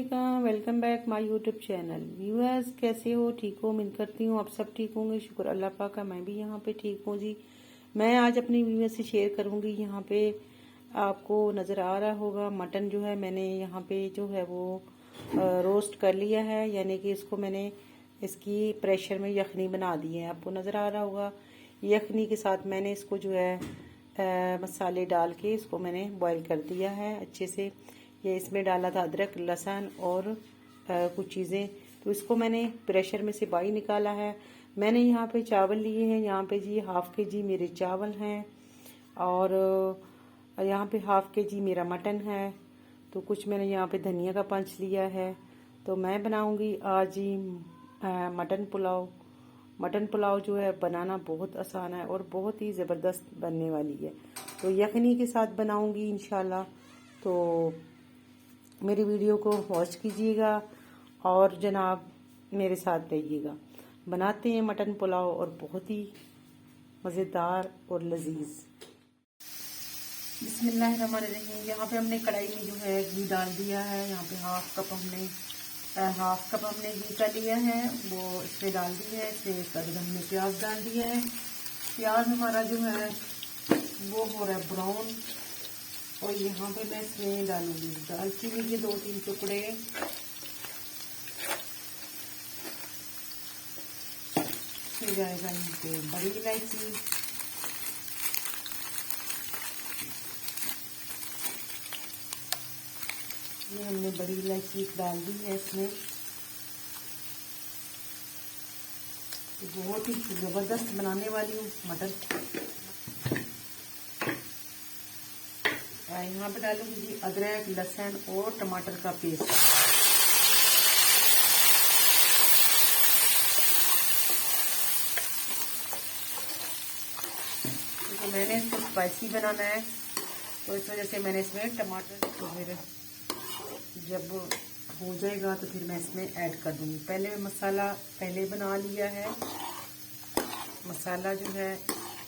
अस्सलामुअलैकुम, welcome back my YouTube channel. Viewers, कैसे हो? ठीक हो? उम्मीद करती हूँ आप सब ठीक होंगे। शुक्र अल्लाह पाक का, मैं भी यहाँ पे ठीक हूँ जी। मैं आज अपनी व्यूअर्स से शेयर करूँगी। यहाँ पे आपको नज़र आ रहा होगा मटन जो है मैंने यहाँ पे जो है वो रोस्ट कर लिया है, यानी कि इसको मैंने इसकी प्रेशर में यखनी बना दी है। आपको नज़र आ रहा होगा यखनी के साथ मैंने इसको जो है मसाले डाल के इसको मैंने बॉईल कर दिया है अच्छे से। ये इसमें डाला था अदरक, लहसुन और कुछ चीज़ें, तो इसको मैंने प्रेशर में से बाहर निकाला है। मैंने यहाँ पे चावल लिए हैं, यहाँ पे जी हाफ़ के जी मेरे चावल हैं और यहाँ पे हाफ़ के जी मेरा मटन है। तो कुछ मैंने यहाँ पे धनिया का पंच लिया है। तो मैं बनाऊँगी आज ही मटन पुलाव। मटन पुलाव जो है बनाना बहुत आसान है और बहुत ही ज़बरदस्त बनने वाली है। तो यखनी के साथ बनाऊँगी इंशाल्लाह। तो मेरी वीडियो को वॉच कीजिएगा और जनाब मेरे साथ रहिएगा। बनाते हैं मटन पुलाव और बहुत ही मज़ेदार और लजीज। बिस्मिल्लाहिर्रहमानिर्रहीम। यहाँ पे हमने कढ़ाई में जो है घी डाल दिया है। यहाँ पे हाफ कप हमने घी का लिया है, वो इसमें डाल दी है। इसमें कद हमने प्याज डाल दिया है। प्याज हमारा जो है वो हो रहा है ब्राउन। और यहाँ पे मैं इसमें डालूंगी दालचीनी के 2-3 टुकड़े, फिर जाएगा यहाँ पे बड़ी इलायची, ये हमने बड़ी इलायची डाल दी है इसमें। बहुत ही ज़बरदस्त बनाने वाली हूँ मटर। यहाँ पे डालूंगी जी अदरक, लहसुन और टमाटर का पेस्ट। तो मैंने इसको स्पाइसी बनाना है, तो इस वजह से मैंने इसमें टमाटर, तो फिर जब हो जाएगा तो फिर मैं इसमें ऐड कर दूंगी। पहले मसाला बना लिया है, मसाला जो है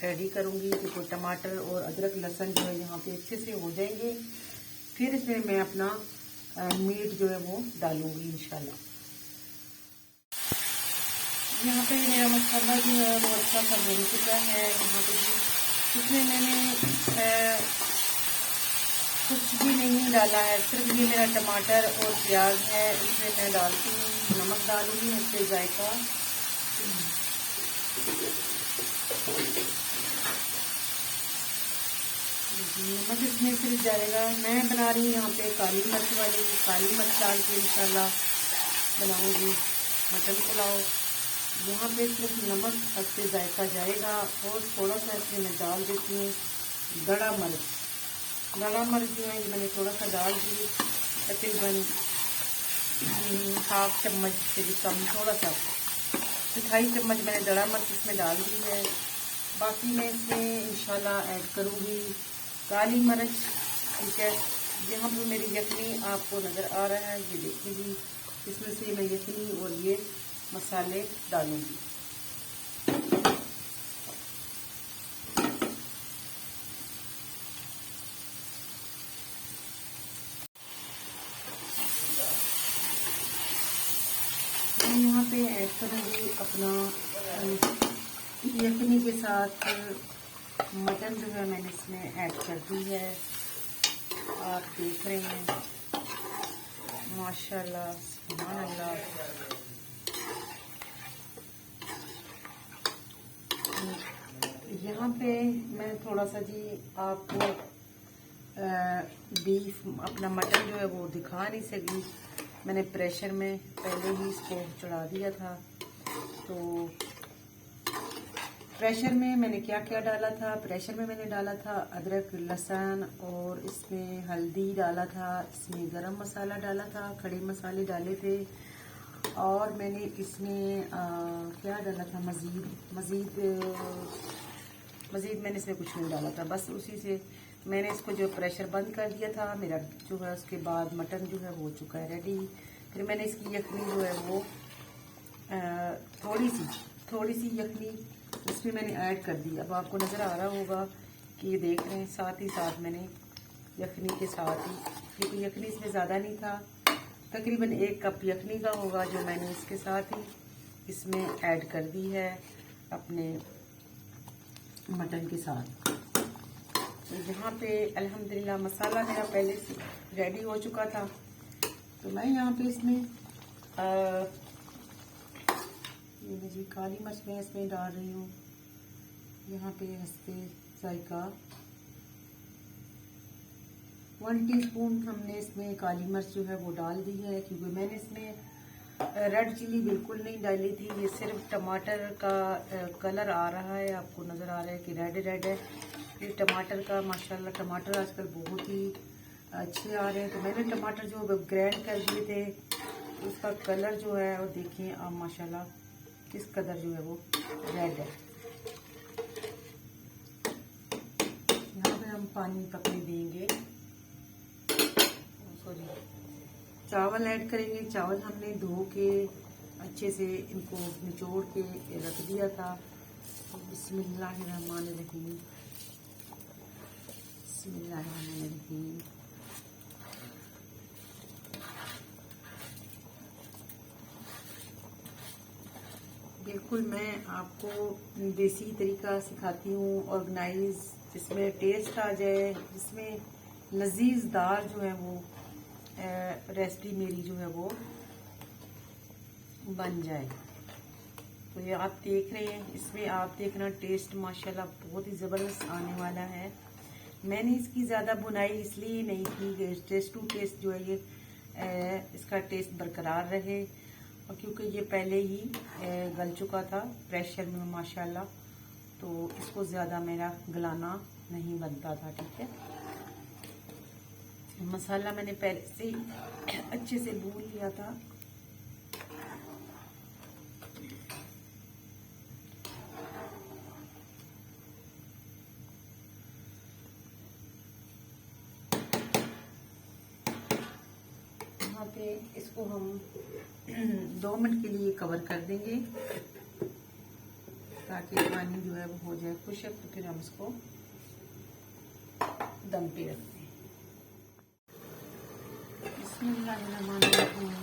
रेडी करूंगी। तो टमाटर और अदरक लहसुन जो है यहाँ पे अच्छे से हो जाएंगे, फिर इसमें मैं अपना मीट जो है वो डालूंगी इंशाल्लाह। यहाँ पे मेरा मसाला जो है वो अच्छा सा बन चुका है। यहाँ पे भी इसमें मैंने कुछ भी नहीं डाला है, सिर्फ ये मेरा टमाटर और प्याज है। इसमें मैं डालती हूँ नमक, डालूंगी इससे जायका। नमक इसमें सिर्फ जाएगा। मैं बना रही हूँ यहाँ पे काली मिर्च डाल के इंशाल्लाह बनाऊंगी मटन पुलाव। यहाँ पे सिर्फ नमक इससे जायका जाएगा और थोड़ा सा इसमें मैं डाल देती हूँ गड़ा मिर्च। गड़ा मिर्च जो है मैंने थोड़ा सा डाल दी, तकरीबन हाफ चम्मच से भी कम, थोड़ा सा 2.5 चम्मच मैंने गड़ा मिर्च इसमें डाल दी है। बाकी मैं इसमें इंशाल्लाह ऐड करूँगी काली मिर्च। ठीक है, यहाँ पर मेरी यखनी आपको नज़र आ रहा है, ये देखिए जी, इसमें से मैं यखनी और ये मसाले डालूंगी। मैं यहाँ पे ऐड करूँगी अपना यखनी के साथ मटन जो है मैंने इसमें ऐड कर दी है। आप देख रहे हैं माशाल्लाह, सुभान अल्लाह। यहाँ पे मैं थोड़ा सा जी आपको बीफ अपना मटन जो है वो दिखा नहीं सकी। मैंने प्रेशर में पहले ही इसको चढ़ा दिया था। तो प्रेशर में मैंने क्या क्या डाला था? प्रेशर में मैंने डाला था अदरक, लहसुन और इसमें हल्दी डाला था, इसमें गरम मसाला डाला था, खड़े मसाले डाले थे और मैंने इसमें क्या डाला था मज़ीद मैंने इसमें कुछ नहीं डाला था। बस उसी से मैंने इसको जो प्रेशर बंद कर दिया था मेरा जो है। उसके बाद मटन जो है वो हो चुका है रेडी। फिर मैंने इसकी यखनी जो है वो थोड़ी सी यखनी इसमें मैंने ऐड कर दी। अब आपको नज़र आ रहा होगा कि ये देख रहे हैं, साथ ही साथ मैंने यखनी के साथ ही, क्योंकि यखनी इसमें ज़्यादा नहीं था तकरीबन 1 कप यखनी का होगा, जो मैंने इसके साथ ही इसमें ऐड कर दी है अपने मटन के साथ। तो यहाँ पे अल्हम्दुलिल्लाह मसाला मेरा पहले से रेडी हो चुका था। तो मैं यहाँ पे इसमें ये जी काली मिर्च मैं इसमें डाल रही हूँ। यहाँ पे हस्बे जायका 1 टीस्पून हमने इसमें काली मिर्च जो है वो डाल दी है, क्योंकि मैंने इसमें रेड चिली बिल्कुल नहीं डाली थी। ये सिर्फ टमाटर का कलर आ रहा है, आपको नज़र आ रहा है कि रेड रेड है। ये टमाटर का माशाल्लाह टमाटर आजकल बहुत ही अच्छे आ रहे हैं। तो मैंने टमाटर जो ग्राइंड कर दिए थे, उसका कलर जो है वो देखिए आप माशाल्लाह किस कदर जो है वो रेड है। यहाँ पे हम पानी पकने देंगे, सॉरी चावल ऐड करेंगे। चावल हमने धो के अच्छे से इनको निचोड़ के रख दिया था। बिस्मिल्लाहिर्रहमानिर्रहीम, बिस्मिल्लाहिर्रहमानिर्रहीम। बिल्कुल मैं आपको देसी तरीका सिखाती हूँ, ऑर्गेनाइज, जिसमें टेस्ट आ जाए, जिसमें लजीजदार जो है वो रेसिपी मेरी जो है वो बन जाए। तो ये आप देख रहे हैं, इसमें आप देखना टेस्ट माशाल्लाह बहुत ही ज़बरदस्त आने वाला है। मैंने इसकी ज़्यादा बुनाई इसलिए नहीं की, टेस्ट टू टेस्ट जो है ये इसका टेस्ट बरकरार रहे, और क्योंकि ये पहले ही गल चुका था प्रेशर में माशाल्लाह, तो इसको ज़्यादा मेरा गलाना नहीं बनता था। ठीक है, मसाला मैंने पहले से अच्छे से भून लिया था। यहाँ पे इसको हम 2 मिनट के लिए कवर कर देंगे, ताकि पानी जो है वो हो जाए खुशक। तो फिर हम इसको दम पे रखते हैं। बिस्मिल्लाहिर्रहमानिर्रहीम।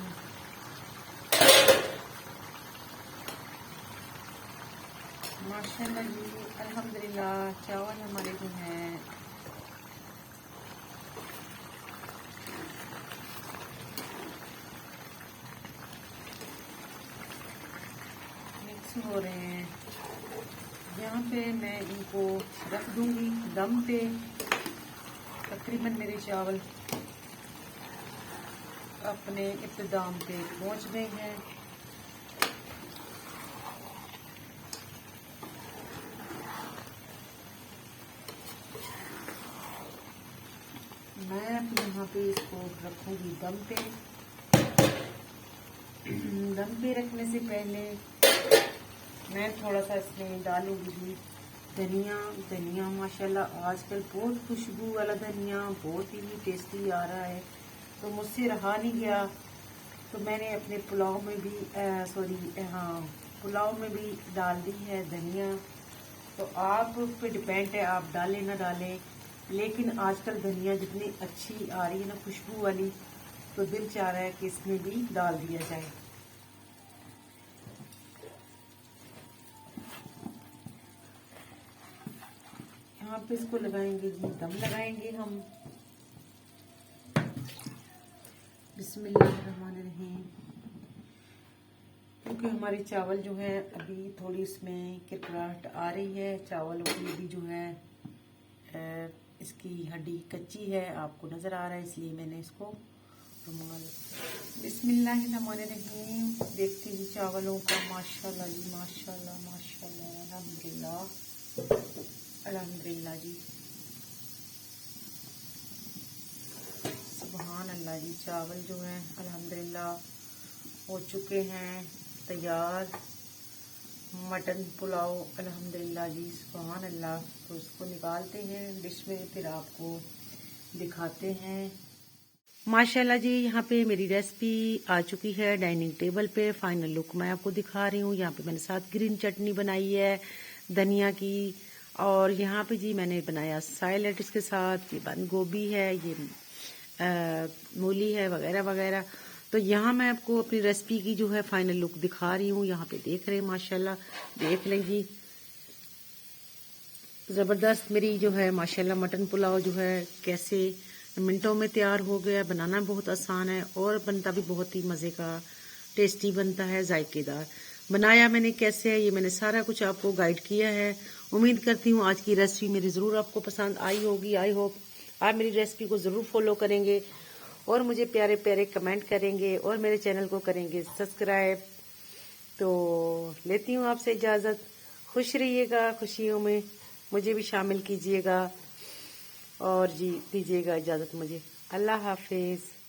माशाल्लाह जी अल्हम्दुलिल्लाह चावल हमारे जो हैं मिक्स हो रहे हैं। यहाँ पे मैं इनको रख दूंगी दम पे। तकरीबन मेरे चावल अपने इब्तिदाम पे पहुँच गए हैं। मैं यहाँ पे इसको रखूँगी दम पे। दम पे रखने से पहले मैं थोड़ा सा इसमें डालूंगी धनिया माशाल्लाह आजकल बहुत खुशबू वाला धनिया बहुत ही टेस्टी आ रहा है, तो मुझसे रहा नहीं गया। तो मैंने अपने पुलाव में भी पुलाव में भी डाल दी है धनिया। तो आप पे डिपेंड है, आप डालें ना डालें, लेकिन आजकल धनिया जितनी अच्छी आ रही है ना खुशबू वाली, तो दिल चाह रहा है कि इसमें भी डाल दिया जाए। यहाँ पे इसको लगाएंगे जी, दम लगाएंगे हम। बिस्मिल्लाहिर्रहमानिर्रहीम। क्योंकि हमारे चावल जो है अभी थोड़ी इसमें किरकिराहट आ रही है, चावलों की भी जो है इसकी हड्डी कच्ची है, आपको नज़र आ रहा है, इसलिए मैंने इसको रुमाल। बिस्मिल्लाहिर्रहमानिर्रहीम। देखती हूँ चावलों का, माशाल्लाह जी माशाल्लाह माशाल्लाह, अल्हम्दुलिल्लाह अल्हम्दुलिल्लाह जी, सुभान अल्लाह जी। चावल जो हैं अल्हम्दुलिल्लाह हो चुके हैं तैयार। मटन पुलाव अल्हम्दुलिल्लाह जी, सुभान अल्लाह। तो इसको निकालते हैं डिश में, फिर आपको दिखाते हैं। माशाल्लाह जी, यहाँ पे मेरी रेसिपी आ चुकी है डाइनिंग टेबल पे। फाइनल लुक मैं आपको दिखा रही हूँ। यहाँ पे मैंने साथ ग्रीन चटनी बनाई है धनिया की, और यहाँ पे जी मैंने बनाया सैलेड इसके साथ। ये बंद गोभी है, ये मूली है, वगैरह वगैरह। तो यहाँ मैं आपको अपनी रेसिपी की जो है फाइनल लुक दिखा रही हूँ। यहाँ पे देख रहे हैं माशाल्लाह, देख लें जी, ज़बरदस्त मेरी जो है माशाल्लाह मटन पुलाव जो है कैसे मिनटों में तैयार हो गया। बनाना बहुत आसान है और बनता भी बहुत ही मज़े का, टेस्टी बनता है, जायकेदार। बनाया मैंने कैसे है ये मैंने सारा कुछ आपको गाइड किया है। उम्मीद करती हूँ आज की रेसिपी मेरी ज़रूर आपको पसंद आई होगी। आई होप आप मेरी रेसिपी को ज़रूर फॉलो करेंगे और मुझे प्यारे प्यारे कमेंट करेंगे और मेरे चैनल को करेंगे सब्सक्राइब। तो लेती हूँ आपसे इजाज़त। खुश रहिएगा, खुशियों में मुझे भी शामिल कीजिएगा और जी दीजिएगा इजाज़त मुझे। अल्लाह हाफिज़।